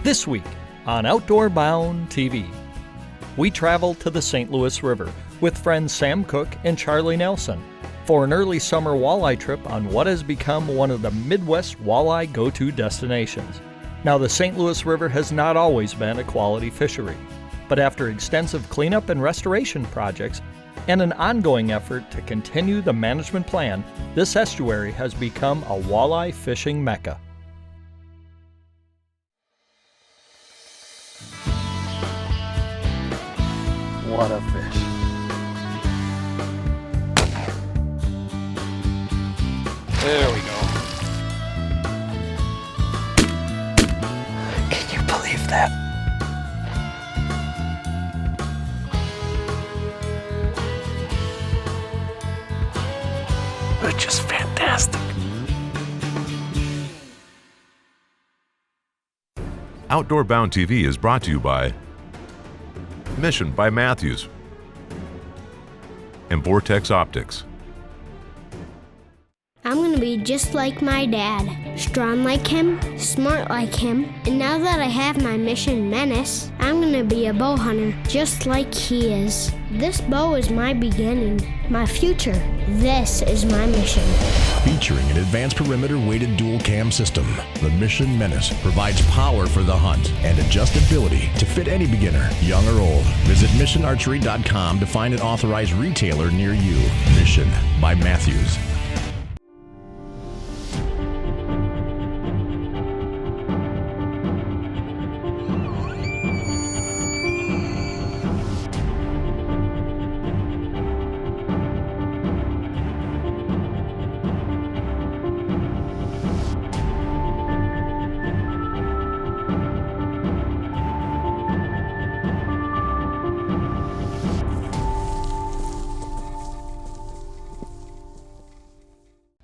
This week on Outdoor Bound TV, we travel to the St. Louis River with friends Sam Cook and Charlie Nelson for an early summer walleye trip on what has become one of the Midwest walleye go-to destinations. Now, the St. Louis River has not always been a quality fishery, but after extensive cleanup and restoration projects and an ongoing effort to continue the management plan, this estuary has become a walleye fishing mecca. What a fish. There we go. Can you believe that? They're just fantastic. Outdoor Bound TV is brought to you by Mission by Matthews and Vortex Optics. I'm gonna be just like my dad, strong like him, smart like him, and now that I have my Mission Menace, I'm gonna be a bow hunter just like he is. This bow is my beginning, my future. This is my mission. Featuring an advanced perimeter weighted dual cam system, the Mission Menace provides power for the hunt and adjustability to fit any beginner, young or old. Visit missionarchery.com to find an authorized retailer near you. Mission by Matthews.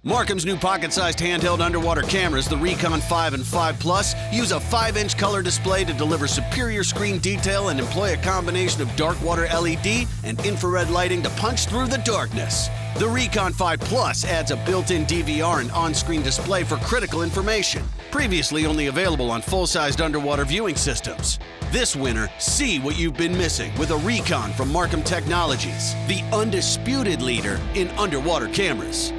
Markham's new pocket-sized handheld underwater cameras, the Recon 5 and 5 Plus, use a 5-inch color display to deliver superior screen detail and employ a combination of dark water LED and infrared lighting to punch through the darkness. The Recon 5 Plus adds a built-in DVR and on-screen display for critical information, previously only available on full-sized underwater viewing systems. This winter, see what you've been missing with a Recon from Markham Technologies, the undisputed leader in underwater cameras.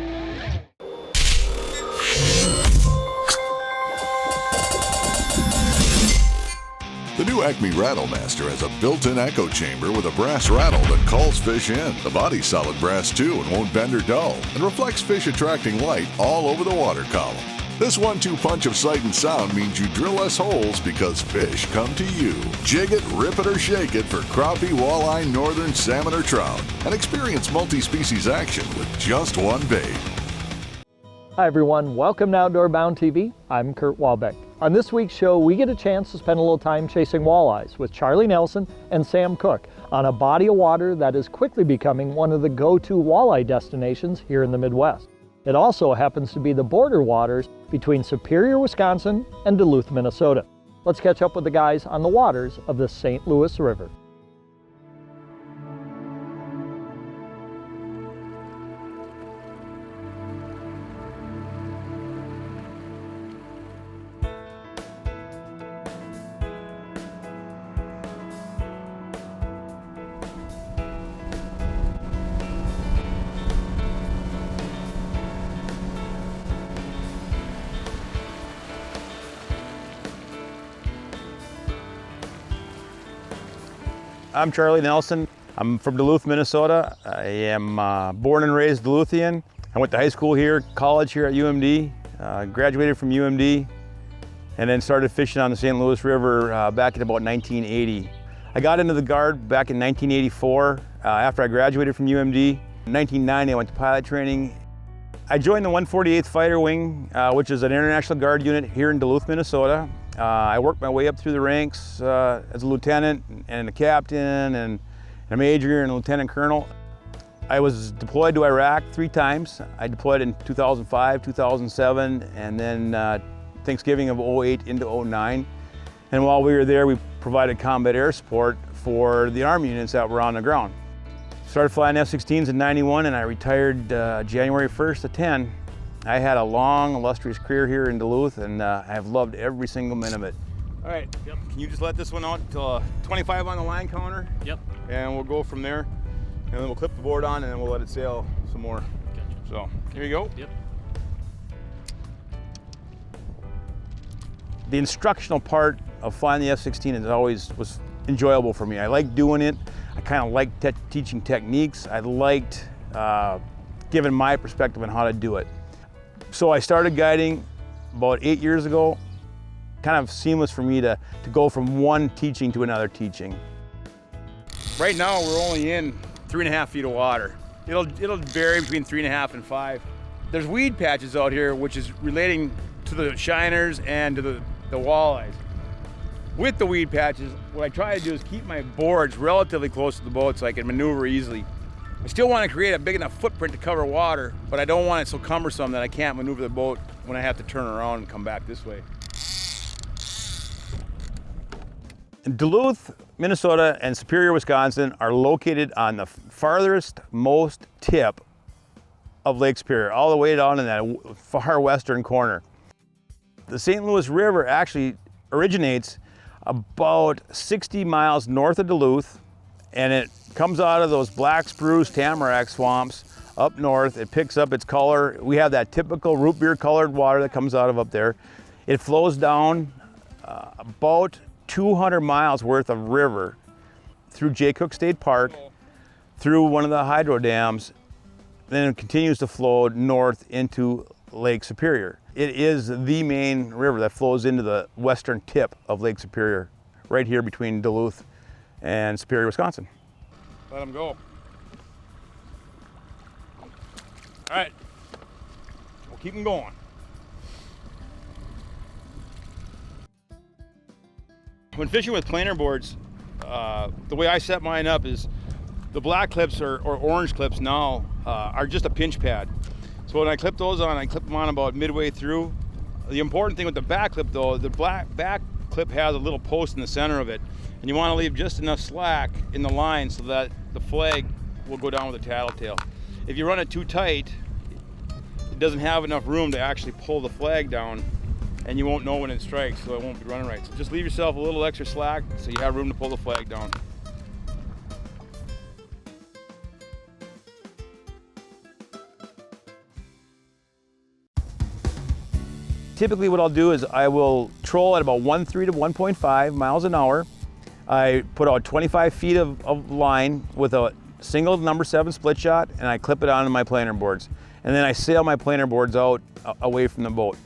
The new Acme Rattlemaster has a built-in echo chamber with a brass rattle that calls fish in. The body's solid brass too and won't bend or dull, and reflects fish attracting light all over the water column. This 1-2 punch of sight and sound means you drill less holes because fish come to you. Jig it, rip it, or shake it for crappie, walleye, northern salmon, or trout, and experience multi-species action with just one bait. Hi everyone, welcome to Outdoor Bound TV. I'm Kurt Walbeck. On this week's show, we get a chance to spend a little time chasing walleyes with Charlie Nelson and Sam Cook on a body of water that is quickly becoming one of the go-to walleye destinations here in the Midwest. It also happens to be the border waters between Superior, Wisconsin and Duluth, Minnesota. Let's catch up with the guys on the waters of the St. Louis River. I'm Charlie Nelson. I'm from Duluth, Minnesota. I am born and raised Duluthian. I went to high school here, college here at UMD, graduated from UMD, and then started fishing on the St. Louis River back in about 1980. I got into the Guard back in 1984 after I graduated from UMD. In 1990, I went to pilot training. I joined the 148th Fighter Wing, which is an International Guard unit here in Duluth, Minnesota. I worked my way up through the ranks as a lieutenant and a captain and a major and a lieutenant colonel. I was deployed to Iraq 3 times. I deployed in 2005, 2007, and then Thanksgiving of 08 into 09. And while we were there, we provided combat air support for the Army units that were on the ground. Started flying F-16s in 91 and I retired January 1st of 10. I had a long, illustrious career here in Duluth, and I have loved every single minute of it. All right. Yep. Can you just let this one out till 25 on the line counter? Yep. And we'll go from there. And then we'll clip the board on and then we'll let it sail some more. Gotcha. So here you go. Yep. The instructional part of flying the F-16 was enjoyable for me. I liked doing it. I kind of liked teaching techniques. I liked giving my perspective on how to do it. So I started guiding about 8 years ago. Kind of seamless for me to go from one teaching to another teaching. Right now we're only in 3.5 feet of water. It'll vary between 3.5 and 5. There's weed patches out here, which is relating to the shiners and to the walleyes. With the weed patches, what I try to do is keep my boards relatively close to the boat so I can maneuver easily. I still want to create a big enough footprint to cover water, but I don't want it so cumbersome that I can't maneuver the boat when I have to turn around and come back this way. Duluth, Minnesota, and Superior, Wisconsin are located on the farthest most tip of Lake Superior, all the way down in that far western corner. The St. Louis River actually originates about 60 miles north of Duluth, and it comes out of those black spruce tamarack swamps up north. It picks up its color. We have that typical root beer colored water that comes out of up there. It flows down about 200 miles worth of river through Jay Cook State Park, through one of the hydro dams, then it continues to flow north into Lake Superior. It is the main river that flows into the western tip of Lake Superior, right here between Duluth and Superior, Wisconsin. Let them go. All right, we'll keep them going. When fishing with planer boards, the way I set mine up is the black clips or orange clips now are just a pinch pad. So when I clip those on, I clip them on about midway through. The important thing with the back clip though, the back clip has a little post in the center of it, and you want to leave just enough slack in the line so that the flag will go down with the tattletale. If you run it too tight, it doesn't have enough room to actually pull the flag down, and you won't know when it strikes, so it won't be running right. So just leave yourself a little extra slack so you have room to pull the flag down. Typically what I'll do is I will troll at about 1.3 to 1.5 miles an hour. I put out 25 feet of line with a single number 7 split shot, and I clip it onto my planer boards. And then I sail my planer boards out away from the boat.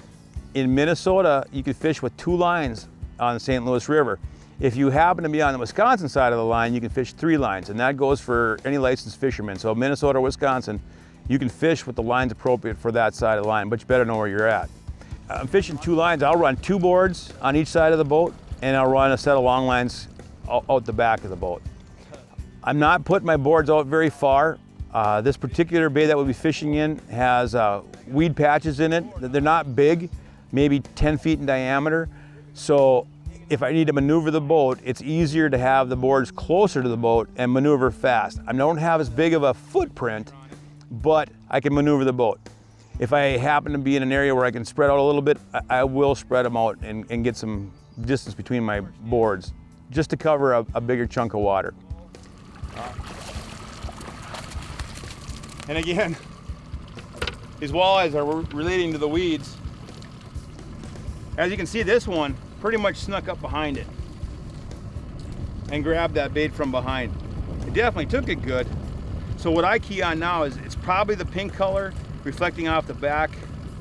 In Minnesota, you can fish with 2 lines on the St. Louis River. If you happen to be on the Wisconsin side of the line, you can fish 3 lines, and that goes for any licensed fisherman. So Minnesota or Wisconsin, you can fish with the lines appropriate for that side of the line, but you better know where you're at. I'm fishing 2 lines. I'll run 2 boards on each side of the boat, and I'll run a set of long lines out the back of the boat. I'm not putting my boards out very far. This particular bay that we'll be fishing in has weed patches in it. They're not big, maybe 10 feet in diameter. So if I need to maneuver the boat, it's easier to have the boards closer to the boat and maneuver fast. I don't have as big of a footprint, but I can maneuver the boat. If I happen to be in an area where I can spread out a little bit, I will spread them out and get some distance between my boards, just to cover a bigger chunk of water. And again, these walleyes are relating to the weeds. As you can see, this one pretty much snuck up behind it and grabbed that bait from behind. It definitely took it good. So what I key on now is it's probably the pink color reflecting off the back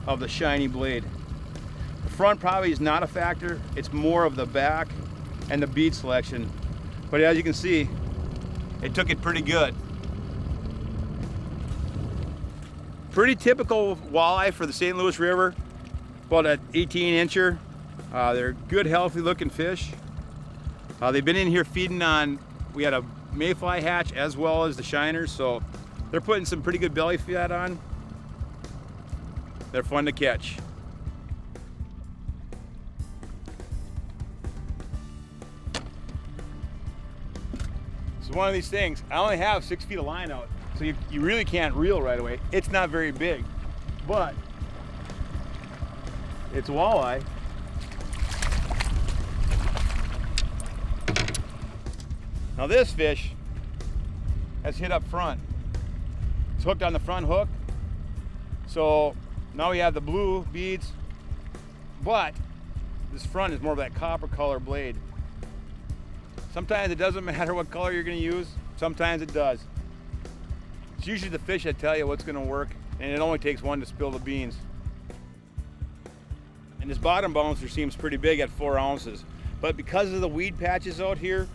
of the shiny blade. The front probably is not a factor. It's more of the back and the bead selection. But as you can see, it took it pretty good. Pretty typical walleye for the St. Louis River, about an 18-incher. They're good, healthy looking fish. They've been in here feeding on, we had a mayfly hatch as well as the shiners, so they're putting some pretty good belly fat on. They're fun to catch. So one of these things, I only have 6 feet of line out, so you really can't reel right away. It's not very big, but it's a walleye. Now this fish has hit up front. It's hooked on the front hook. So now we have the blue beads, but this front is more of that copper color blade. Sometimes it doesn't matter what color you're gonna use, sometimes it does. It's usually the fish that tell you what's gonna work, and it only takes one to spill the beans. And this bottom bouncer seems pretty big at 4 ounces, but because of the weed patches out here,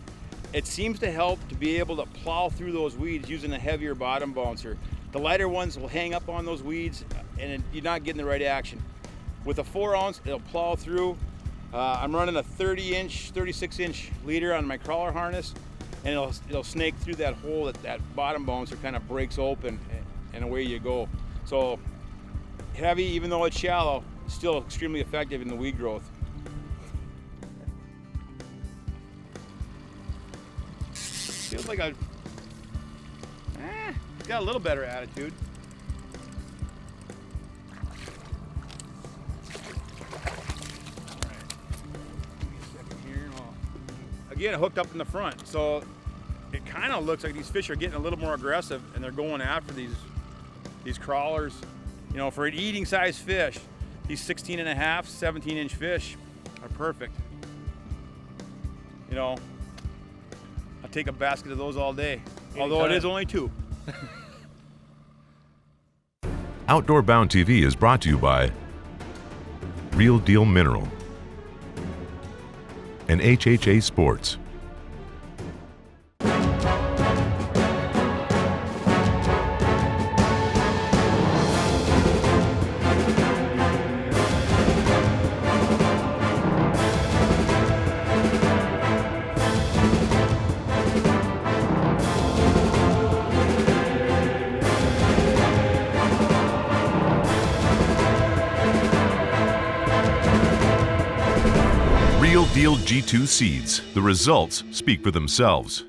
it seems to help to be able to plow through those weeds using a heavier bottom bouncer. The lighter ones will hang up on those weeds and you're not getting the right action. With a 4 ounce, it'll plow through. I'm running a 36 inch leader on my crawler harness, and it'll snake through that hole that bottom bouncer kind of breaks open, and away you go. So heavy, even though it's shallow, still extremely effective in the weed growth. Feels like it's got a little better attitude. Again, hooked up in the front, so it kind of looks like these fish are getting a little more aggressive, and they're going after these crawlers. You know, for an eating size fish, these 16 and a half, 17 inch fish are perfect. You know, I'll take a basket of those all day, although it is only 2. Outdoor Bound TV is brought to you by Real Deal Mineral and HHA Sports. Real Deal G2 seeds. The results speak for themselves.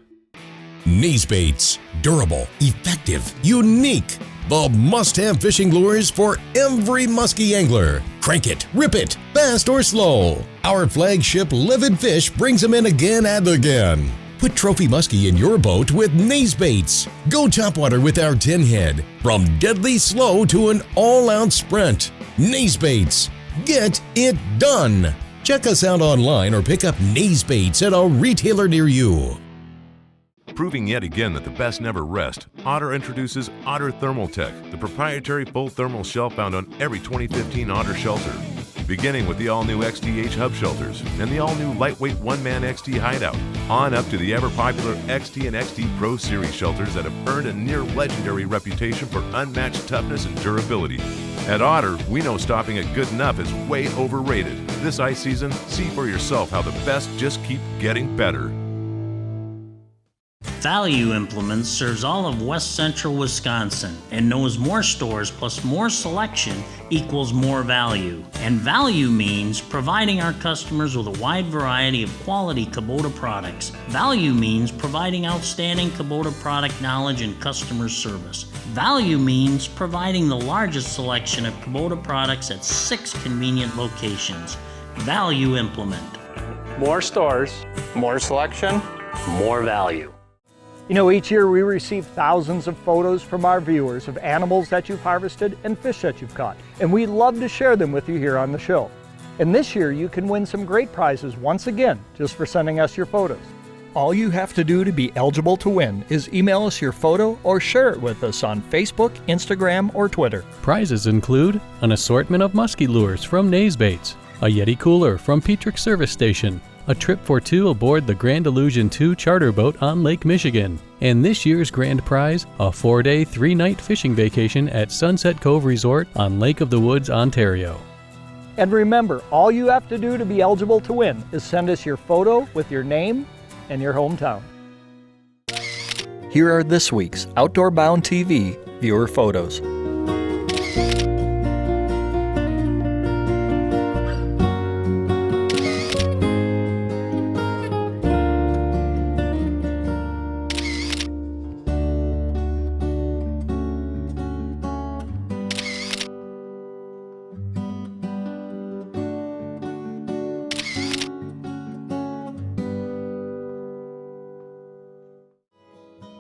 Naze baits. Durable, effective, unique. The must-have fishing lures for every musky angler. Crank it, rip it, fast or slow. Our flagship Livid Fish brings them in again and again. Put trophy muskie in your boat with Naze baits. Go topwater with our 10 head. From deadly slow to an all-out sprint. Naze baits. Get it done. Check us out online or pick up Naze baits at a retailer near you. Proving yet again that the best never rest, Otter introduces Otter Thermal Tech, the proprietary full thermal shelf found on every 2015 Otter shelter. Beginning with the all-new XT-H hub shelters and the all-new lightweight one-man XT hideout, on up to the ever-popular XT and XT Pro Series shelters that have earned a near-legendary reputation for unmatched toughness and durability. At Otter, we know stopping at good enough is way overrated. This ice season, see for yourself how the best just keep getting better. Value Implements serves all of west central Wisconsin and knows more stores plus more selection equals more value. And value means providing our customers with a wide variety of quality Kubota products. Value means providing outstanding Kubota product knowledge and customer service. Value means providing the largest selection of Kubota products at 6 convenient locations. Value Implement. More stores, more selection, more value. You know, each year we receive thousands of photos from our viewers of animals that you've harvested and fish that you've caught, and we love to share them with you here on the show. And this year you can win some great prizes once again just for sending us your photos. All you have to do to be eligible to win is email us your photo or share it with us on Facebook, Instagram, or Twitter. Prizes include an assortment of musky lures from Naze Baits, a Yeti cooler from Petrick Service Station, a trip for 2 aboard the Grand Illusion 2 charter boat on Lake Michigan, and this year's grand prize, a 4-day, 3-night fishing vacation at Sunset Cove Resort on Lake of the Woods, Ontario. And remember, all you have to do to be eligible to win is send us your photo with your name and your hometown. Here are this week's Outdoor Bound TV viewer photos.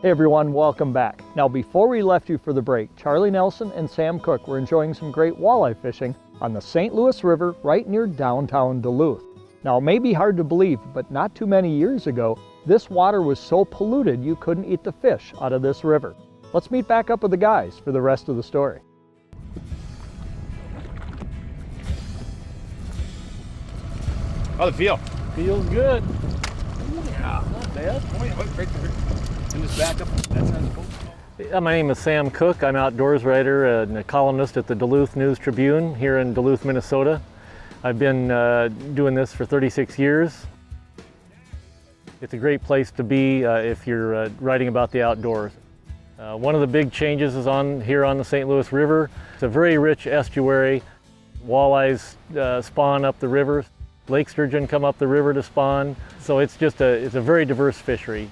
Hey everyone, welcome back. Now before we left you for the break, Charlie Nelson and Sam Cook were enjoying some great walleye fishing on the St. Louis River right near downtown Duluth. Now it may be hard to believe, but not too many years ago, this water was so polluted you couldn't eat the fish out of this river. Let's meet back up with the guys for the rest of the story. How's it feel? Feels good. Yeah, not bad. And just back up that side of the boat. My name is Sam Cook. I'm outdoors writer and a columnist at the Duluth News Tribune here in Duluth, Minnesota. I've been doing this for 36 years. It's a great place to be if you're writing about the outdoors. One of the big changes is here on the St. Louis River. It's a very rich estuary. Walleyes spawn up the river. Lake sturgeon come up the river to spawn. So it's a very diverse fishery.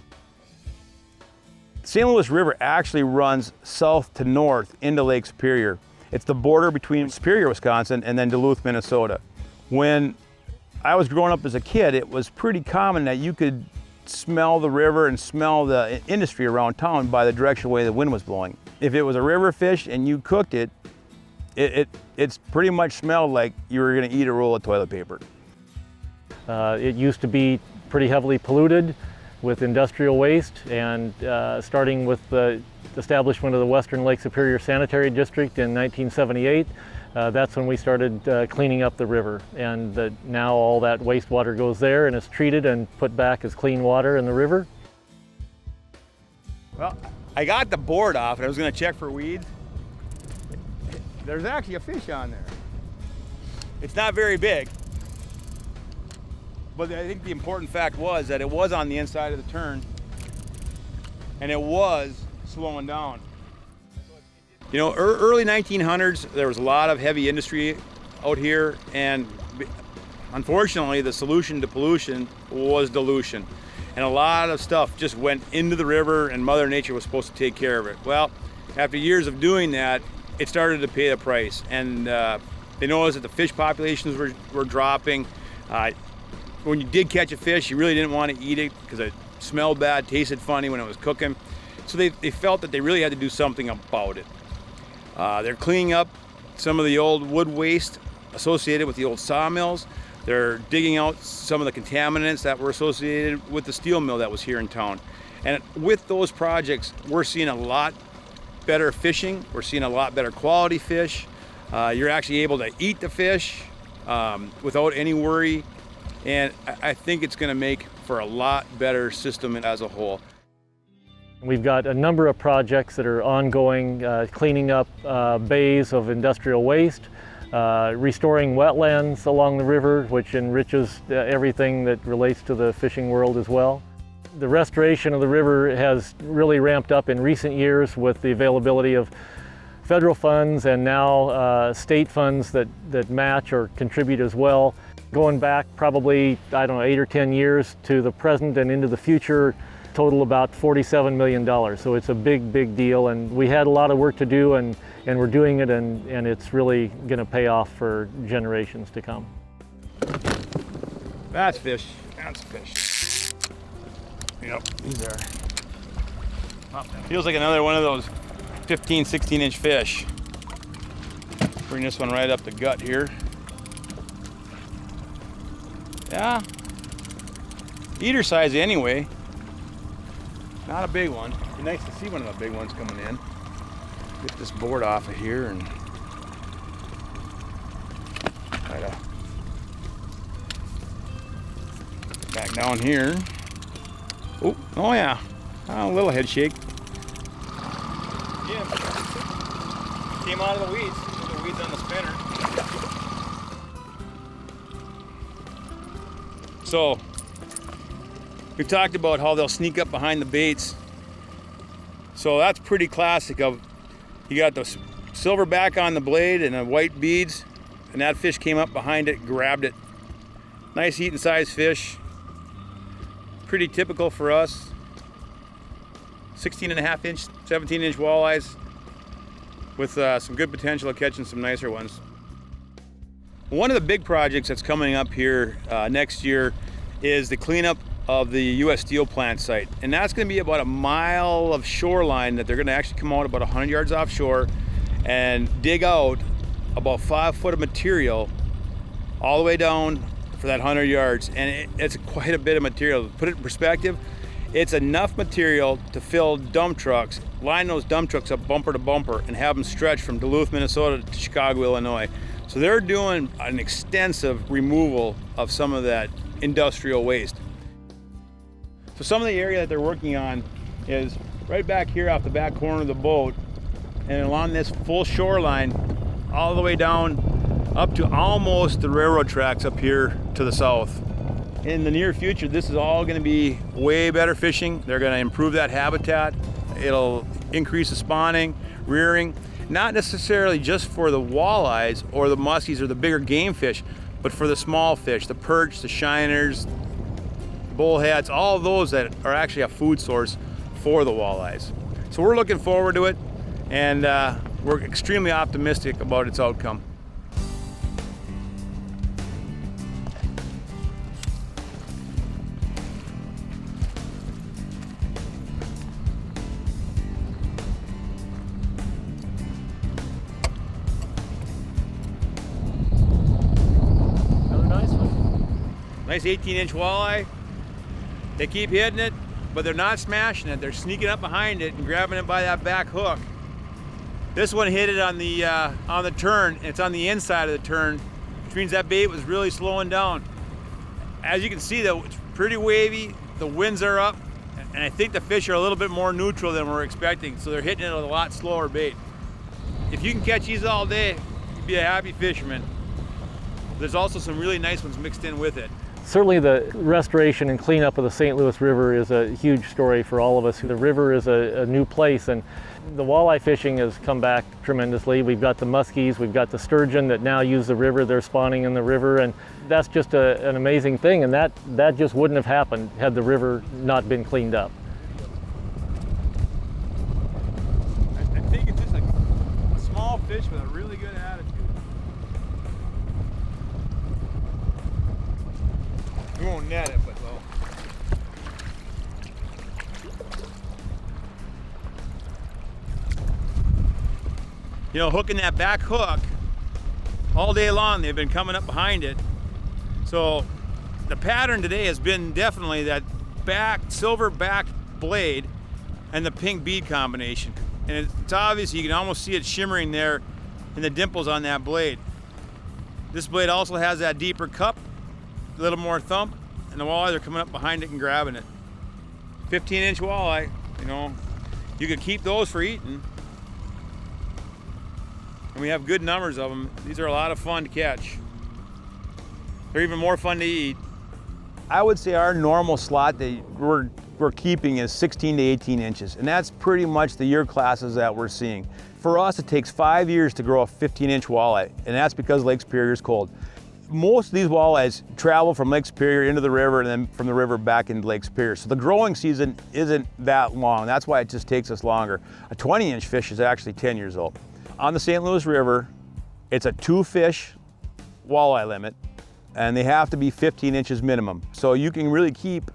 The St. Louis River actually runs south to north into Lake Superior. It's the border between Superior, Wisconsin and then Duluth, Minnesota. When I was growing up as a kid, it was pretty common that you could smell the river and smell the industry around town by the direction way the wind was blowing. If it was a river fish and you cooked it, it's pretty much smelled like you were gonna eat a roll of toilet paper. It used to be pretty heavily polluted with industrial waste, and starting with the establishment of the Western Lake Superior Sanitary District in 1978, that's when we started cleaning up the river. And now all that wastewater goes there and is treated and put back as clean water in the river. Well, I got the board off and I was gonna check for weeds. There's actually a fish on there. It's not very big, but I think the important fact was that it was on the inside of the turn and it was slowing down. You know, early 1900s, there was a lot of heavy industry out here, and unfortunately the solution to pollution was dilution. And a lot of stuff just went into the river and Mother Nature was supposed to take care of it. Well, after years of doing that, it started to pay the price. And they noticed that the fish populations were dropping. When you did catch a fish, you really didn't want to eat it because it smelled bad, tasted funny when it was cooking. So they felt that they really had to do something about it. They're cleaning up some of the old wood waste associated with the old sawmills. They're digging out some of the contaminants that were associated with the steel mill that was here in town. And with those projects, we're seeing a lot better fishing. We're seeing a lot better quality fish. You're actually able to eat the fish without any worry. And I think it's going to make for a lot better system as a whole. We've got a number of projects that are ongoing, cleaning up bays of industrial waste, restoring wetlands along the river, which enriches everything that relates to the fishing world as well. The restoration of the river has really ramped up in recent years with the availability of federal funds and now state funds that match or contribute as well. Going back probably, 8 or 10 years to the present and into the future, total about $47 million. So it's a big, big deal, and we had a lot of work to do, and we're doing it, and it's really gonna pay off for generations to come. That's fish. That's fish. Yep, these are. Feels like another one of those 15, 16-inch fish. Bring this one right up the gut here. Yeah, eater size anyway. Not a big one. It'd be nice to see one of the big ones coming in. Get this board off of here and try to back down here. Oh yeah, a little head shake. Yeah, came out of the weeds. The weeds on the spinner. So, we've talked about how they'll sneak up behind the baits. So that's pretty classic of, you got the silver back on the blade and the white beads, and that fish came up behind it, grabbed it. Nice eating size fish. Pretty typical for us. 16.5 inch, 17 inch walleyes with some good potential of catching some nicer ones. One of the big projects that's coming up here next year is the cleanup of the U.S. Steel plant site. And that's going to be about a mile of shoreline that they're going to actually come out about 100 yards offshore and dig out about 5 foot of material all the way down for that 100 yards. And it's quite a bit of material. To put it in perspective, it's enough material to fill dump trucks, line those dump trucks up bumper to bumper, and have them stretch from Duluth, Minnesota to Chicago, Illinois. So they're doing an extensive removal of some of that industrial waste. So some of the area that they're working on is right back here off the back corner of the boat and along this full shoreline all the way down up to almost the railroad tracks up here to the south. In the near future, this is all going to be way better fishing. They're going to improve that habitat. It'll increase the spawning, rearing, not necessarily just for the walleyes or the muskies or the bigger game fish, but for the small fish, the perch, the shiners, bullheads, all of those that are actually a food source for the walleyes. So we're looking forward to it, and we're extremely optimistic about its outcome. Another nice one. Nice 18-inch walleye. They keep hitting it, but they're not smashing it. They're sneaking up behind it and grabbing it by that back hook. This one hit it on the turn. It's on the inside of the turn, which means that bait was really slowing down. As you can see, though, it's pretty wavy. The winds are up, and I think the fish are a little bit more neutral than we're expecting, so they're hitting it with a lot slower bait. If you can catch these all day, you'd be a happy fisherman. There's also some really nice ones mixed in with it. Certainly the restoration and cleanup of the St. Louis River is a huge story for all of us. The river is a new place, and the walleye fishing has come back tremendously. We've got the muskies, we've got the sturgeon that now use the river. They're spawning in the river, and that's just an amazing thing, and that just wouldn't have happened had the river not been cleaned up. I think it's just a small fish with a really good attitude. We won't net it, but well. You know, hooking that back hook all day long, they've been coming up behind it. So the pattern today has been definitely that silver back blade and the pink bead combination. And it's obvious, you can almost see it shimmering there in the dimples on that blade. This blade also has that deeper cup, a little more thump, and the walleyes are coming up behind it and grabbing it. 15-inch walleye, you know, you could keep those for eating. And we have good numbers of them. These are a lot of fun to catch. They're even more fun to eat. I would say our normal slot that we're keeping is 16 to 18 inches, and that's pretty much the year classes that we're seeing. For us, it takes 5 years to grow a 15-inch walleye, and that's because Lake Superior is cold. Most of these walleyes travel from Lake Superior into the river and then from the river back into Lake Superior. So the growing season isn't that long. That's why it just takes us longer. A 20-inch fish is actually 10 years old. On the St. Louis River, it's a 2-fish walleye limit, and they have to be 15 inches minimum. So you can really keep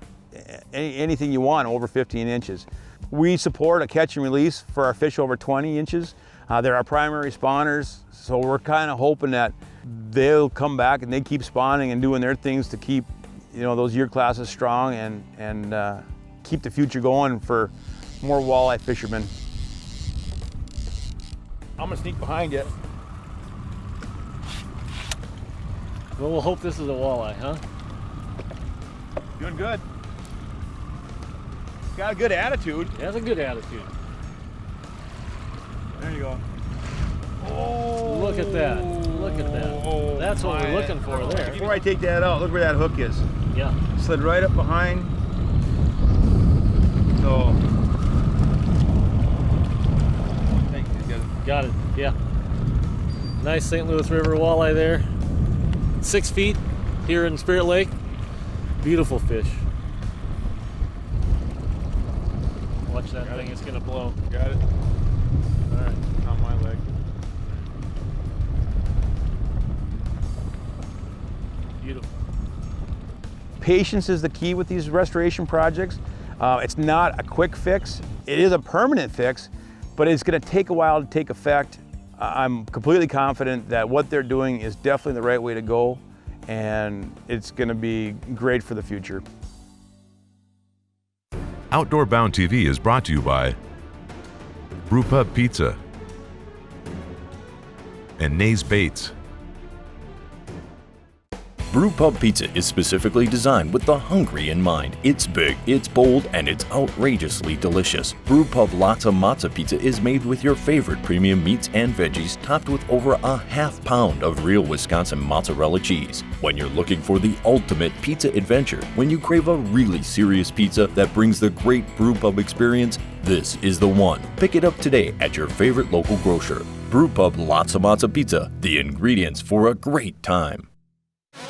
anything you want over 15 inches. We support a catch and release for our fish over 20 inches. They're our primary spawners, so we're kind of hoping that they'll come back and they keep spawning and doing their things to keep, you know, those year classes strong and keep the future going for more walleye fishermen. I'm gonna sneak behind you. Well, we'll hope this is a walleye, huh? Doing good. Got a good attitude. He has a good attitude. There you go. Oh, look at that. Look at that. Oh, that's what we're looking for there. Before I take that out, look where that hook is. Yeah. Slid right up behind. So. Got it, yeah. Nice St. Louis River walleye there. 6 feet here in Spirit Lake. Beautiful fish. Watch that thing, it's gonna blow. Got it. All right, on my leg. Beautiful. Patience is the key with these restoration projects. It's not a quick fix. It is a permanent fix, but it's going to take a while to take effect. I'm completely confident that what they're doing is definitely the right way to go, and it's going to be great for the future. Outdoor Bound TV is brought to you by Brewpub Pizza and Nays Baits. Brewpub Pizza is specifically designed with the hungry in mind. It's big, it's bold, and it's outrageously delicious. Brewpub Latza Matza Pizza is made with your favorite premium meats and veggies, topped with over a half pound of real Wisconsin mozzarella cheese. When you're looking for the ultimate pizza adventure, when you crave a really serious pizza that brings the great Brewpub experience, this is the one. Pick it up today at your favorite local grocer. Brewpub Latza Matza Pizza, the ingredients for a great time.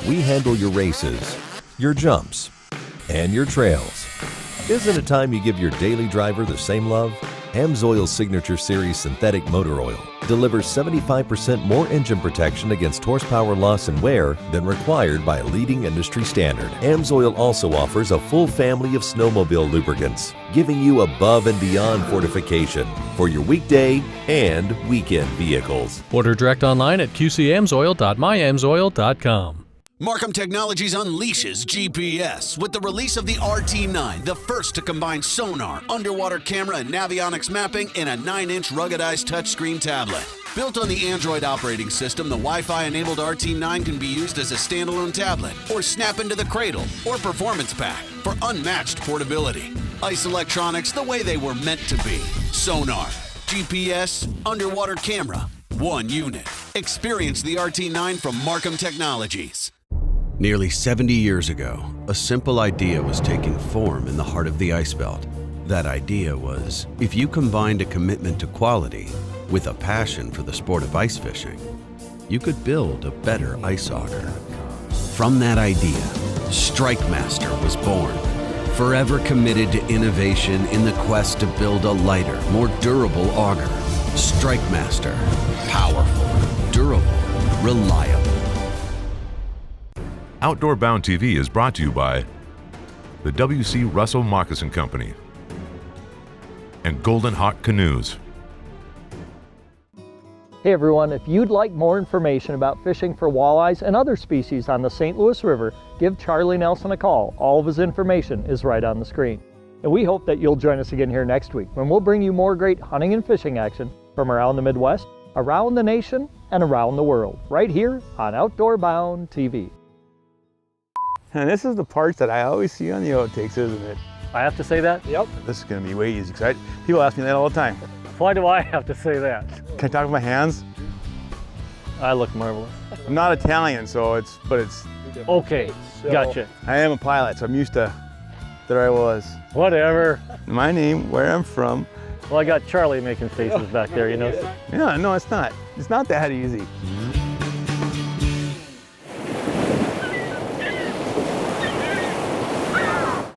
We handle your races, your jumps, and your trails. Isn't it time you give your daily driver the same love? AMSOIL's Signature Series Synthetic Motor Oil delivers 75% more engine protection against horsepower loss and wear than required by a leading industry standard. AMSOIL also offers a full family of snowmobile lubricants, giving you above and beyond fortification for your weekday and weekend vehicles. Order direct online at qcamsoil.myamsoil.com. Markham Technologies unleashes GPS with the release of the RT9, the first to combine sonar, underwater camera, and navionics mapping in a 9-inch ruggedized touchscreen tablet. Built on the Android operating system, the Wi-Fi-enabled RT9 can be used as a standalone tablet or snap into the cradle or performance pack for unmatched portability. ICE electronics the way they were meant to be. Sonar, GPS, underwater camera, one unit. Experience the RT9 from Markham Technologies. Nearly 70 years ago, a simple idea was taking form in the heart of the ice belt. That idea was, if you combined a commitment to quality with a passion for the sport of ice fishing, you could build a better ice auger. From that idea, StrikeMaster was born, forever committed to innovation in the quest to build a lighter, more durable auger. StrikeMaster, powerful, durable, reliable. Outdoor Bound TV is brought to you by the W.C. Russell Moccasin Company and Golden Hawk Canoes. Hey everyone, if you'd like more information about fishing for walleyes and other species on the St. Louis River, give Charlie Nelson a call. All of his information is right on the screen. And we hope that you'll join us again here next week when we'll bring you more great hunting and fishing action from around the Midwest, around the nation, and around the world, right here on Outdoor Bound TV. And this is the part that I always see on the outtakes, isn't it? I have to say that? Yep. This is going to be way easy because people ask me that all the time. Why do I have to say that? Can I talk with my hands? I look marvelous. I'm not Italian, but it's... Okay, gotcha. I am a pilot, so I'm used to... There I was. Whatever. My name, where I'm from. Well, I got Charlie making faces back there, you know. Yeah, no, it's not. It's not that easy.